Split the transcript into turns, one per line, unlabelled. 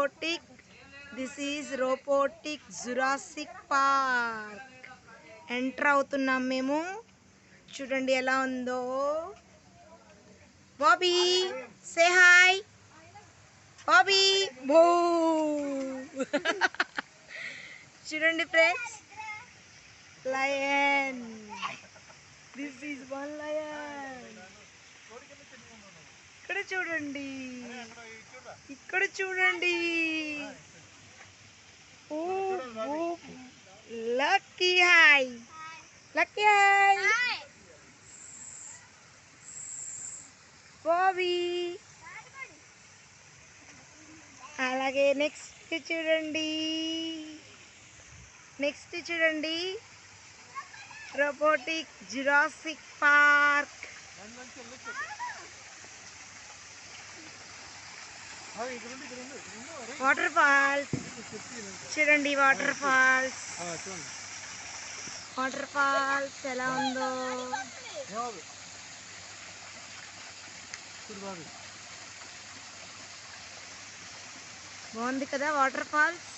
Robotic. This is robotic jurassic park. Enter అవుతున్నాం మేము. చూడండి ఎలా ఉందో. Bobby say hi. బాబీ బో. చూడండి friends, lion. This is one lion. ఇక్కడ చూడండి, ఇక్కడ చూడండి. Oh lucky hi, lucky hi. Bobby. అలాగే నెక్స్ట్ చూడండి, నెక్స్ట్ చూడండి, robotic jurassic park. Water falls చూడండి, వాటర్ ఫాల్స్. వాటర్ ఫాల్స్ ఎలా ఉందో. బాగుంది కదా వాటర్ ఫాల్స్.